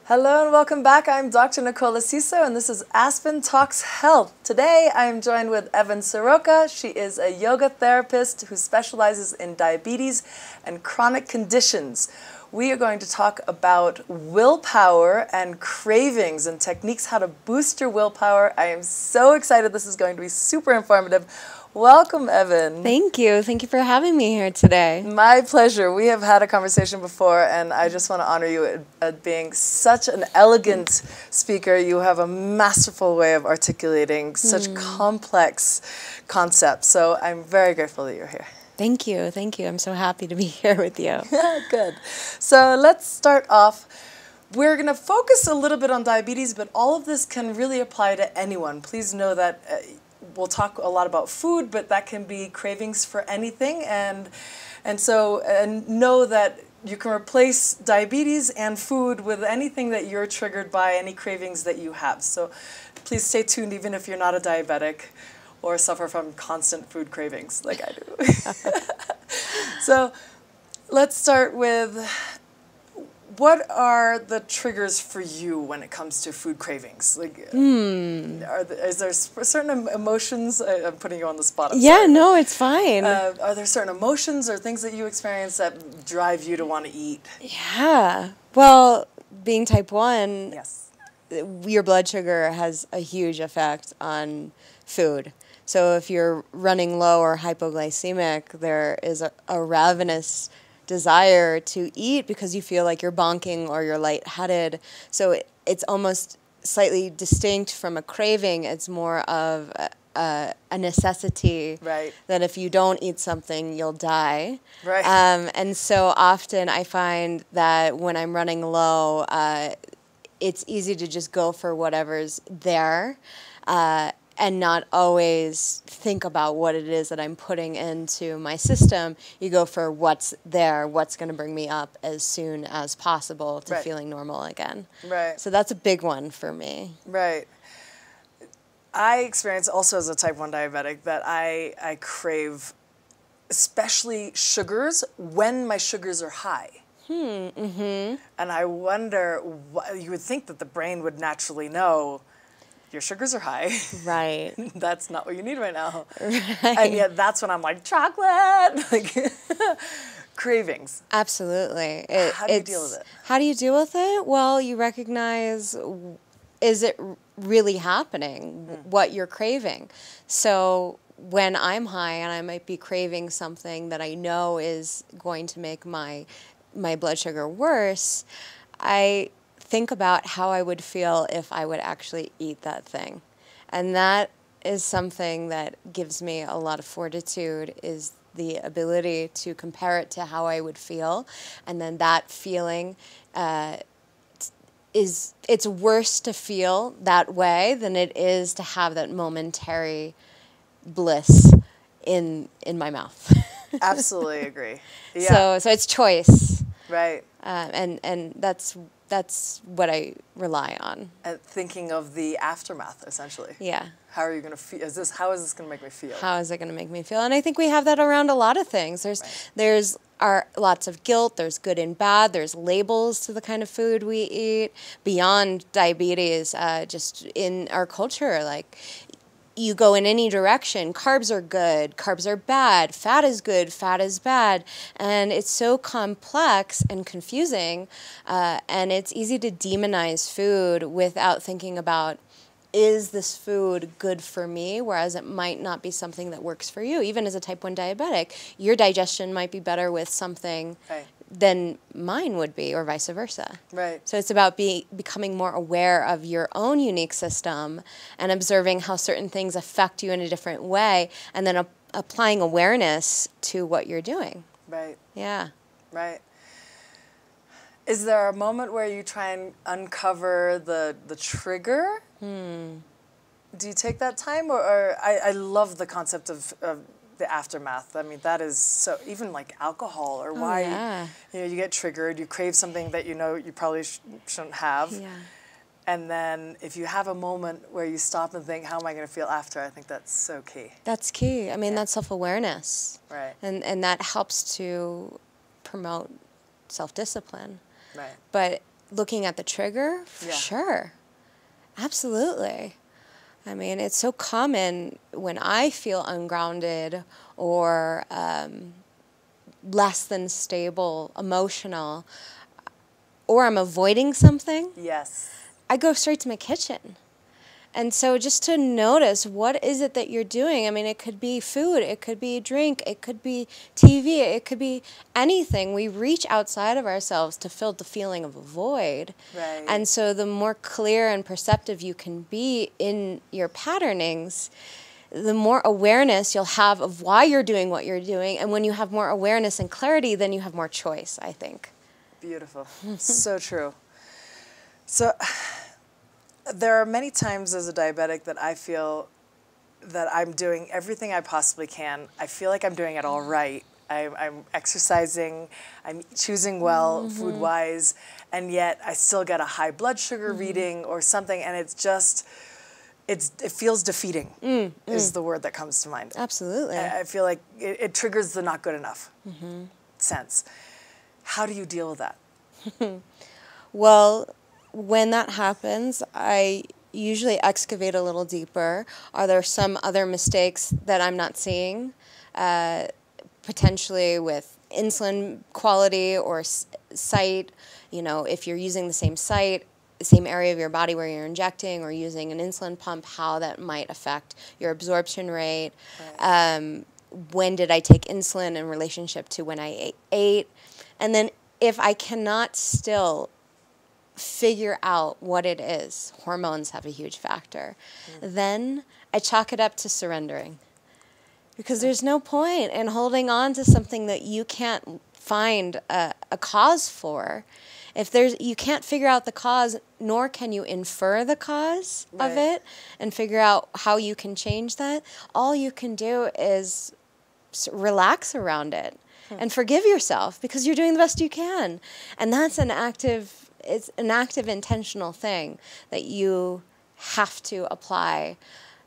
Hello and welcome back. I'm Dr. Nicola Siso and this is Aspen Talks Health. Today I am joined with Evan Soroka. She is a yoga therapist who specializes in diabetes and chronic conditions. We are going to talk about willpower and cravings and techniques how to boost your willpower. I am so excited. This is going to be super informative. Welcome, Evan. Thank you. Thank you for having me here today. My pleasure. We have had a conversation before, and I just want to honor you at being such an elegant speaker. You have a masterful way of articulating such complex concepts. So I'm very grateful that you're here. Thank you. Thank you. I'm so happy to be here with you. Good. So let's start off. We're going to focus a little bit on diabetes, but all of this can really apply to anyone. Please know that we'll talk a lot about food, but that can be cravings for anything, and know that you can replace diabetes and food with anything that you're triggered by, any cravings that you have. So please stay tuned, even if you're not a diabetic or suffer from constant food cravings like I do. So let's start with, what are the triggers for you when it comes to food cravings? Like, is there certain emotions? I'm putting you on the spot. Yeah, no, it's fine. Are there certain emotions or things that you experience that drive you to want to eat? Yeah. Well, being type 1, Yes. your blood sugar has a huge effect on food. So if you're running low or hypoglycemic, there is a ravenous desire to eat because you feel like you're bonking or you're lightheaded. So it's almost slightly distinct from a craving. It's more of a necessity. Right. That if you don't eat something, you'll die. Right. And so often I find that when I'm running low, it's easy to just go for whatever's there. And not always think about what it is that I'm putting into my system. You go for what's there, what's going to bring me up as soon as possible to feeling normal again. Right. So that's a big one for me. Right. I experience also as a type 1 diabetic that I crave especially sugars when my sugars are high. And I wonder, you would think that the brain would naturally know, your sugars are high. Right. That's not what you need right now. Right. And yet that's when I'm like, chocolate! Like, cravings. Absolutely. How do you deal with it? How do you deal with it? Well, you recognize, is it really happening, what you're craving? So when I'm high and I might be craving something that I know is going to make my blood sugar worse, I think about how I would feel if I would actually eat that thing. And that is something that gives me a lot of fortitude, is the ability to compare it to how I would feel. And then that feeling it's worse to feel that way than it is to have that momentary bliss in my mouth. Absolutely agree. Yeah. So it's choice. Right. And that's what I rely on. And thinking of the aftermath, essentially. Yeah. How are you going to feel? How is this going to make me feel? How is it going to make me feel? And I think we have that around a lot of things. There's lots of guilt. There's good and bad. There's labels to the kind of food we eat. Beyond diabetes, just in our culture, like, you go in any direction. Carbs are good, carbs are bad, fat is good, fat is bad. And it's so complex and confusing, and it's easy to demonize food without thinking about, is this food good for me? Whereas it might not be something that works for you. Even as a type 1 diabetic, your digestion might be better with something than mine would be, or vice versa. Right. So it's about becoming more aware of your own unique system and observing how certain things affect you in a different way, and then applying awareness to what you're doing. Right. Yeah. Right. Is there a moment where you try and uncover the trigger? Do you take that time? Or I love the concept of the aftermath. I mean, that is so, even like alcohol or wine, you get triggered, you crave something that you know you probably shouldn't have. Yeah. And then if you have a moment where you stop and think, how am I going to feel after? I think that's so key. That's key. I mean, that's self-awareness. Right. And that helps to promote self-discipline. Right. But looking at the trigger, for sure. Absolutely. I mean, it's so common when I feel ungrounded or less than stable, emotional, or I'm avoiding something. Yes. I go straight to my kitchen. And so just to notice, what is it that you're doing? I mean, it could be food, it could be drink, it could be TV, it could be anything. We reach outside of ourselves to fill the feeling of a void. Right. And so the more clear and perceptive you can be in your patternings, the more awareness you'll have of why you're doing what you're doing. And when you have more awareness and clarity, then you have more choice, I think. Beautiful. So true. So there are many times as a diabetic that I feel that I'm doing everything I possibly can. I feel like I'm doing it all right. I'm exercising, I'm choosing well food-wise, and yet I still get a high blood sugar reading or something, and it's just, it feels defeating is the word that comes to mind. Absolutely. I feel like it triggers the not good enough sense. How do you deal with that? Well, when that happens, I usually excavate a little deeper. Are there some other mistakes that I'm not seeing? Potentially with insulin quality or site, you know, if you're using the same site, the same area of your body where you're injecting or using an insulin pump, how that might affect your absorption rate. Right. When did I take insulin in relationship to when I ate? And then if I cannot still figure out what it is, hormones have a huge factor, then I chalk it up to surrendering. Because there's no point in holding on to something that you can't find a cause for. If you can't figure out the cause, nor can you infer the cause of it and figure out how you can change that, all you can do is relax around it and forgive yourself because you're doing the best you can. And that's it's an active intentional thing that you have to apply,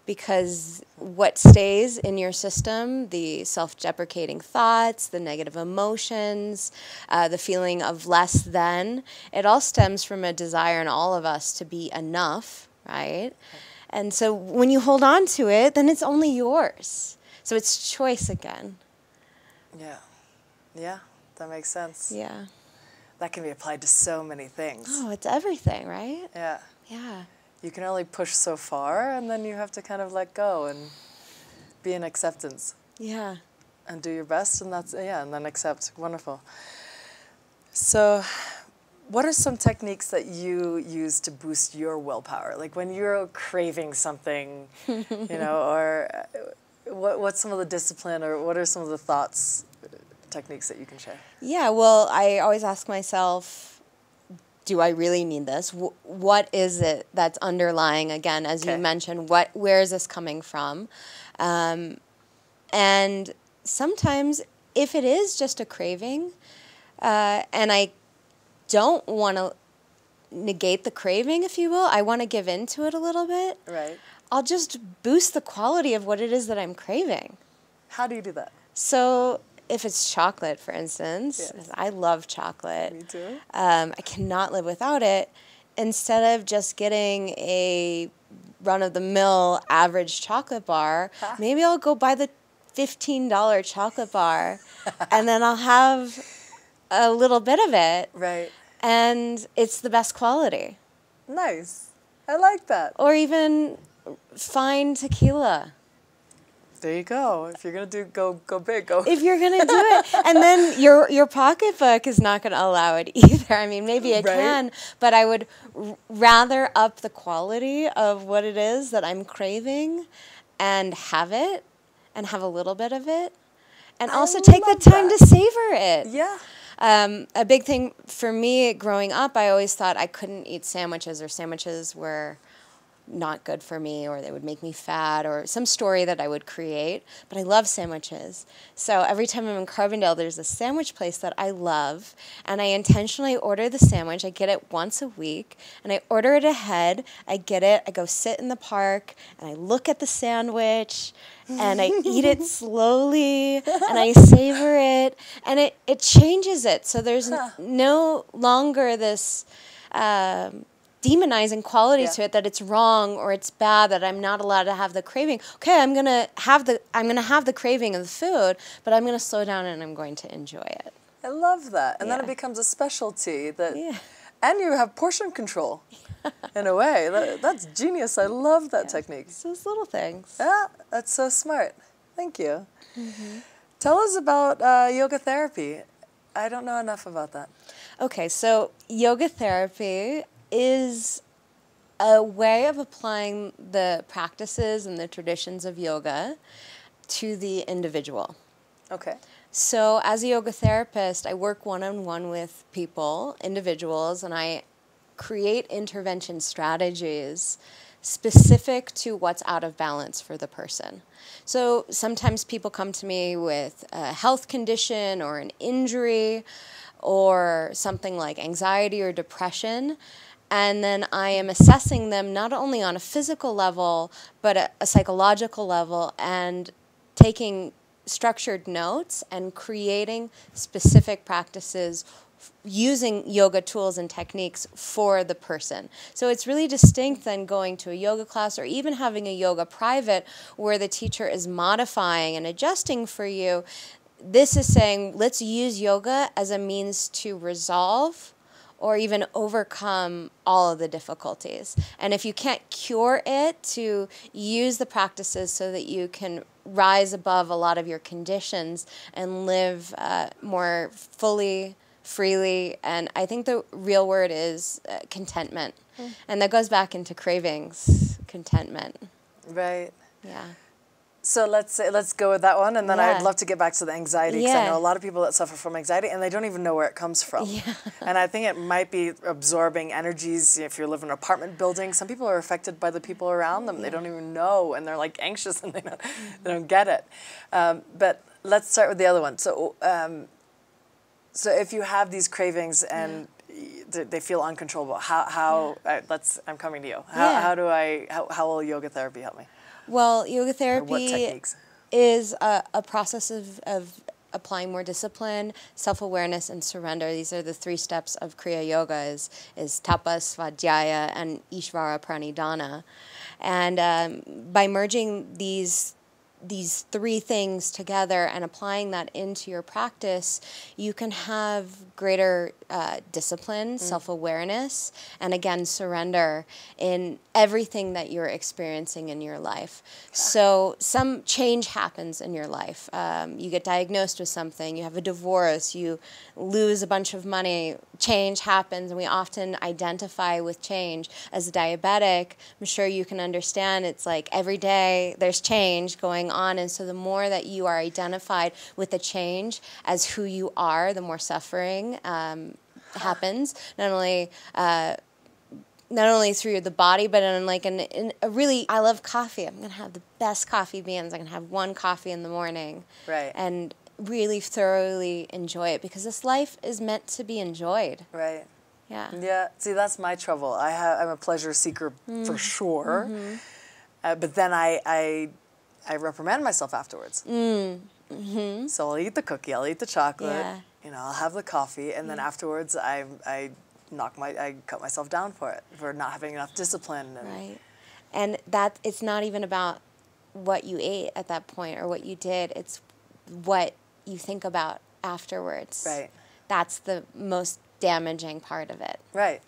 because what stays in your system, the self-deprecating thoughts, the negative emotions, the feeling of less than, it all stems from a desire in all of us to be enough, right? And so when you hold on to it, then it's only yours. So it's choice again. Yeah. Yeah, that makes sense. Yeah. That can be applied to so many things. Oh, it's everything, right? Yeah. Yeah. You can only push so far, and then you have to kind of let go and be in acceptance. Yeah. And do your best, and and then accept. Wonderful. So, what are some techniques that you use to boost your willpower? Like when you're craving something, or what's some of the discipline, or what are some of the thoughts, techniques that you can share? Yeah, well, I always ask myself, do I really need this? What is it that's underlying, again, as you mentioned, where is this coming from? And sometimes if it is just a craving, and I don't want to negate the craving, if you will, I want to give in to it a little bit. Right. I'll just boost the quality of what it is that I'm craving. How do you do that? So if it's chocolate, for instance, I love chocolate. Me too. I cannot live without it. Instead of just getting a run-of-the-mill average chocolate bar, maybe I'll go buy the $15 chocolate bar, and then I'll have a little bit of it. Right. And it's the best quality. Nice. I like that. Or even fine tequila. There you go. If you're gonna go big, go. If you're gonna do it, and then your pocketbook is not gonna allow it either. I mean, maybe it can, but I would rather up the quality of what it is that I'm craving, and have it, and have a little bit of it, and also take the time to savor it. Yeah. A big thing for me growing up, I always thought I couldn't eat sandwiches, or sandwiches were not good for me, or they would make me fat, or some story that I would create. But I love sandwiches. So every time I'm in Carbondale, there's a sandwich place that I love, and I intentionally order the sandwich. I get it once a week, and I order it ahead. I get it. I go sit in the park, and I look at the sandwich, and I eat it slowly, and I savor it, and it changes it. So there's no longer this demonizing quality to it, that it's wrong or it's bad, that I'm not allowed to have the craving. Okay, I'm gonna have the craving of the food, but I'm gonna slow down and I'm going to enjoy it. I love that. And then it becomes a specialty that, and you have portion control in a way. That's genius. I love that technique. It's those little things. Yeah, that's so smart. Thank you. Tell us about yoga therapy. I don't know enough about that. Okay, so yoga therapy is a way of applying the practices and the traditions of yoga to the individual. Okay. So as a yoga therapist, I work one-on-one with people, individuals, and I create intervention strategies specific to what's out of balance for the person. So sometimes people come to me with a health condition or an injury or something like anxiety or depression, and then I am assessing them not only on a physical level, but a psychological level, and taking structured notes and creating specific practices using yoga tools and techniques for the person. So it's really distinct than going to a yoga class or even having a yoga private where the teacher is modifying and adjusting for you. This is saying, let's use yoga as a means to resolve or even overcome all of the difficulties. And if you can't cure it, to use the practices so that you can rise above a lot of your conditions and live more fully, freely. And I think the real word is contentment. And that goes back into cravings, contentment. Right. Yeah. So let's go with that one, and then I'd love to get back to the anxiety, because I know a lot of people that suffer from anxiety and they don't even know where it comes from. And I think it might be absorbing energies. If you live in an apartment building, some people are affected by the people around them. They don't even know, and they're like anxious and they don't get it. But let's start with the other one. So so if you have these cravings and they feel uncontrollable, I'm coming to you. How will yoga therapy help me? Well, yoga therapy is a process of applying more discipline, self-awareness, and surrender. These are the 3 steps of Kriya Yoga, is Tapa, Svadhyaya, and Ishvara Pranidhana. And by merging these 3 things together and applying that into your practice, you can have greater discipline, self-awareness, and again, surrender in everything that you're experiencing in your life. So some change happens in your life. You get diagnosed with something, you have a divorce, you lose a bunch of money, change happens, and we often identify with change. As a diabetic, I'm sure you can understand, it's like every day there's change going on, and so the more that you are identified with the change as who you are, the more suffering happens, not only through the body, but in a really, I love coffee. I'm going to have the best coffee beans. I'm going to have 1 coffee in the morning. Right. And really thoroughly enjoy it, because this life is meant to be enjoyed. Right. Yeah. Yeah. See, that's my trouble. I'm a pleasure seeker for sure. But then I reprimand myself afterwards. So I'll eat the cookie, I'll eat the chocolate, I'll have the coffee, and then afterwards I cut myself down for not having enough discipline. Right. And that it's not even about what you ate at that point or what you did. It's what you think about afterwards. Right. That's the most damaging part of it. Right.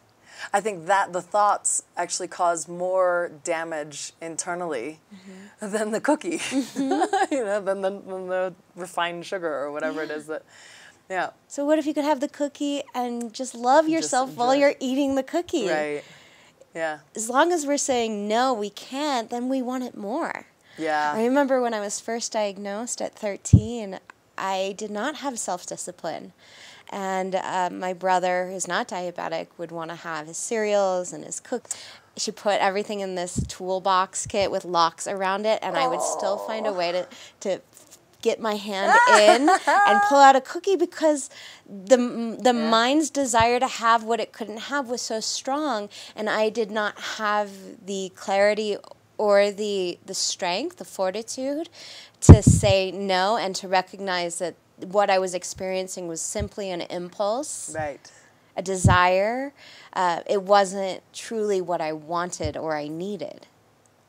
I think that the thoughts actually cause more damage internally than the cookie, than the refined sugar or whatever it is that, So what if you could have the cookie and just love yourself while you're eating the cookie? Right. Yeah. As long as we're saying, no, we can't, then we want it more. Yeah. I remember when I was first diagnosed at 13, I did not have self-discipline. And my brother, who's not diabetic, would want to have his cereals and his cookies. She put everything in this toolbox kit with locks around it, and I would still find a way to get my hand in and pull out a cookie, because the mind's desire to have what it couldn't have was so strong, and I did not have the clarity or the strength, the fortitude to say no and to recognize that what I was experiencing was simply an impulse. Right. a desire. It wasn't truly what I wanted or I needed.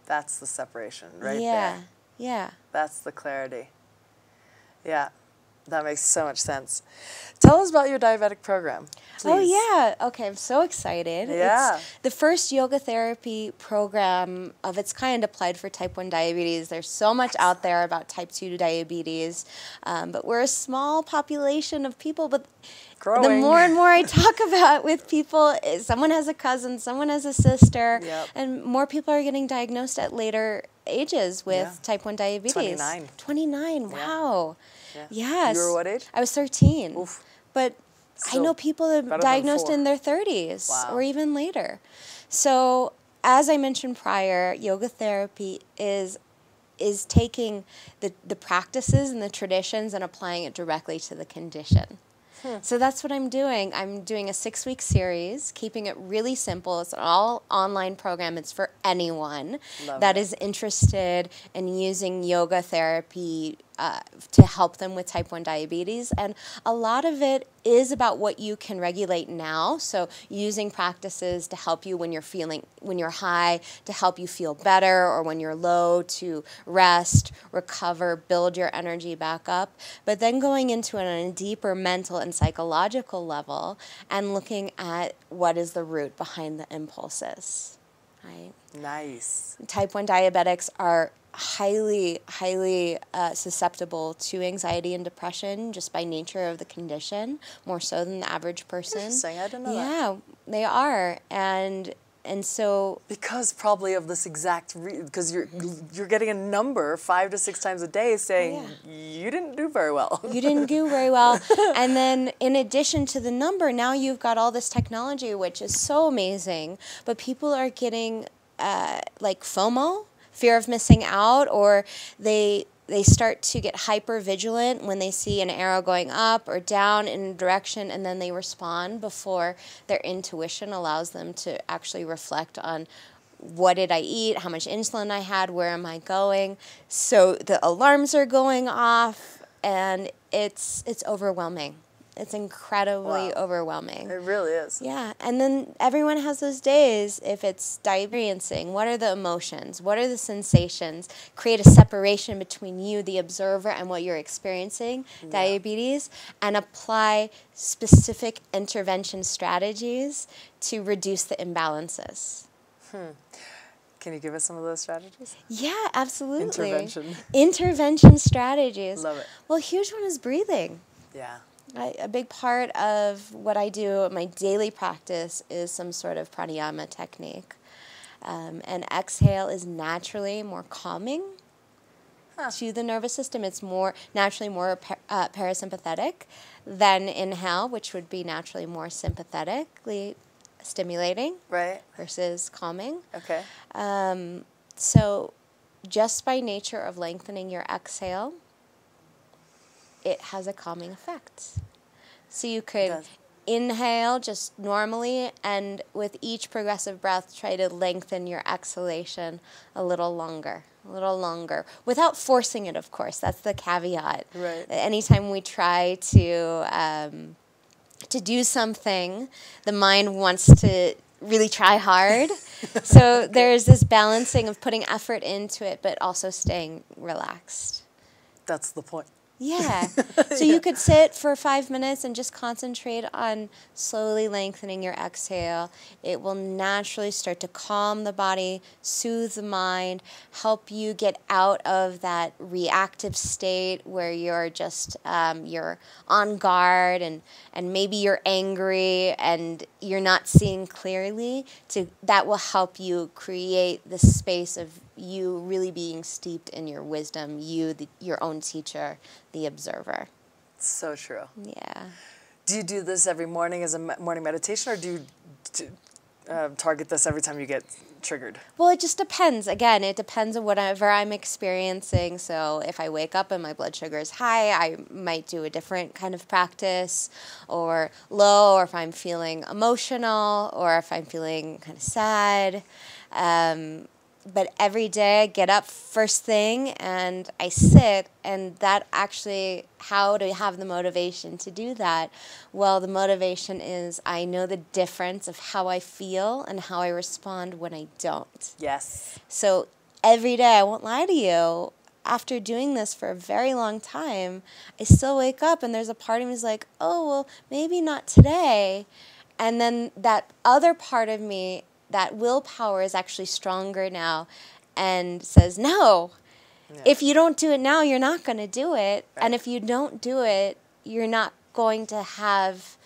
That's the separation right there. Yeah, yeah. That's the clarity. Yeah, that makes so much sense. Tell us about your diabetic program, please. Oh, yeah. Okay, I'm so excited. Yeah. It's the first yoga therapy program of its kind applied for type 1 diabetes. There's so much out there about type 2 diabetes, but we're a small population of people, but Growing. the more and more I talk about with people, someone has a cousin, someone has a sister, and more people are getting diagnosed at later ages with type 1 diabetes. 29. 29, wow. Yeah. Yes. You were what age? I was 13. Oof. But Still I know people that are diagnosed in their 30s or even later. So, as I mentioned prior, yoga therapy is taking the practices and the traditions and applying it directly to the condition. So that's what I'm doing. I'm doing a 6-week series, keeping it really simple. It's an all online program. It's for anyone that is interested in using yoga therapy to help them with type 1 diabetes. And a lot of it is about what you can regulate now. So using practices to help you when you're high, to help you feel better, or when you're low, to rest, recover, build your energy back up. But then going into it on a deeper mental and psychological level and looking at what is the root behind the impulses. Right? Nice. Type 1 diabetics are highly susceptible to anxiety and depression just by nature of the condition, more so than the average person. Interesting. I didn't know that. Yeah, they are. And so because probably of this exact because you're getting a number 5 to 6 times a day saying you didn't do very well. You didn't do very well. And then in addition to the number, now you've got all this technology, which is so amazing, but people are getting like FOMO, fear of missing out, or they start to get hyper vigilant when they see an arrow going up or down in a direction, and then they respond before their intuition allows them to actually reflect on what did I eat, how much insulin I had, where am I going. So the alarms are going off, and it's overwhelming. It's incredibly overwhelming. It really is. Yeah, and then everyone has those days. If it's experiencing, what are the emotions? What are the sensations? Create a separation between you, the observer, and what you're experiencing, diabetes, and apply specific intervention strategies to reduce the imbalances. Can you give us some of those strategies? Yeah, absolutely. Intervention strategies. Love it. Well, a huge one is breathing. Yeah. A big part of what I do, my daily practice, is some sort of pranayama technique. And exhale is naturally more calming to the nervous system. It's naturally more parasympathetic than inhale, which would be naturally more sympathetically stimulating versus calming. Okay. So just by nature of lengthening your exhale, it has a calming effect. So you could inhale just normally, and with each progressive breath, try to lengthen your exhalation a little longer, without forcing it, of course. That's the caveat. Right. Anytime we try to do something, the mind wants to really try hard. So there's this balancing of putting effort into it, but also staying relaxed. That's the point. Yeah. So you could sit for 5 minutes and just concentrate on slowly lengthening your exhale. It will naturally start to calm the body, soothe the mind, help you get out of that reactive state where you're just you're on guard and maybe you're angry and you're not seeing clearly. That will help you create the space of you really being steeped in your wisdom, your own teacher, the observer. So true. Yeah. Do you do this every morning as a morning meditation, or do you target this every time you get triggered? Well, it just depends. Again, it depends on whatever I'm experiencing. So if I wake up and my blood sugar is high, I might do a different kind of practice, or low, or if I'm feeling emotional, or if I'm feeling kind of sad. but every day I get up first thing and I sit, and that actually, how to have the motivation to do that? Well, the motivation is I know the difference of how I feel and how I respond when I don't. Yes. So every day, I won't lie to you, after doing this for a very long time, I still wake up and there's a part of me is like, oh, well, maybe not today. And then that other part of me, that willpower is actually stronger now and says, no, if you don't do it now, you're not going to do it. Right. And if you don't do it, you're not going to have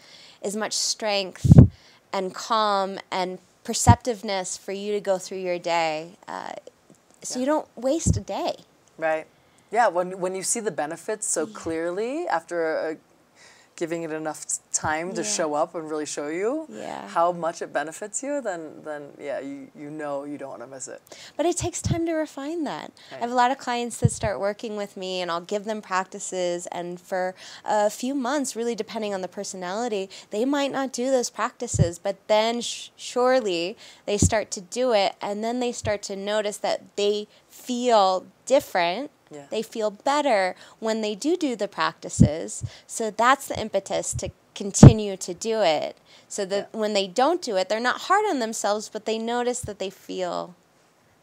as much strength and calm and perceptiveness for you to go through your day. So you don't waste a day. Right. Yeah, when you see the benefits so clearly after giving it enough time to show up and really show you how much it benefits you, then yeah, you know you don't want to miss it. But it takes time to refine that. Right. I have a lot of clients that start working with me, and I'll give them practices, and for a few months, really depending on the personality, they might not do those practices, but then surely they start to do it, and then they start to notice that they feel different. Yeah. They feel better when they do the practices. So that's the impetus to continue to do it. So that when they don't do it, they're not hard on themselves, but they notice that they feel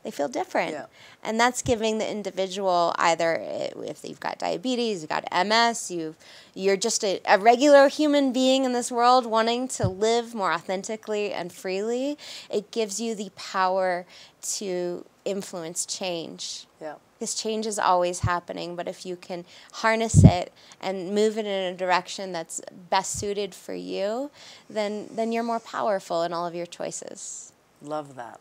different. Yeah. And that's giving the individual, either if you've got diabetes, you've got MS, you're just a regular human being in this world wanting to live more authentically and freely, it gives you the power to influence change. Yeah. Because change is always happening, but if you can harness it and move it in a direction that's best suited for you, then you're more powerful in all of your choices. Love that.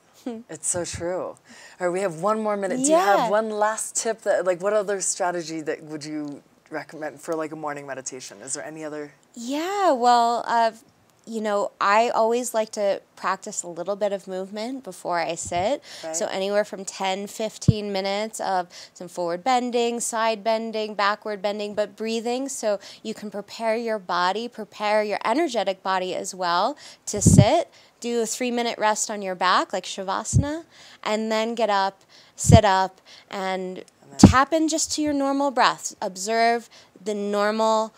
It's so true. All right, we have one more minute. Do you have one last tip that, like, what other strategy that would you recommend for like a morning meditation? Is there any other? Yeah, well, you know, I always like to practice a little bit of movement before I sit. Right. So anywhere from 10, 15 minutes of some forward bending, side bending, backward bending, but breathing so you can prepare your body, prepare your energetic body as well to sit. Do a 3-minute rest on your back, like Shavasana, and then get up, sit up, and tap in just to your normal breath. Observe the normal,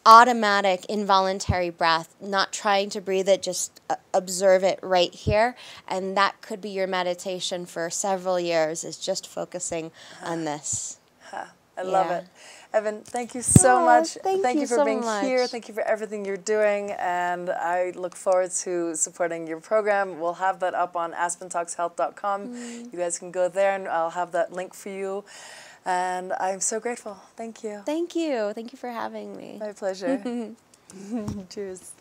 automatic, involuntary breath, not trying to breathe it, just observe it right here. And that could be your meditation for several years, is just focusing on this. I love it. Evan, thank you so much. Thank you for being here. Thank you for everything you're doing. And I look forward to supporting your program. We'll have that up on aspentalkshealth.com. You guys can go there, and I'll have that link for you. And I'm so grateful. Thank you. Thank you. Thank you for having me. My pleasure. Cheers.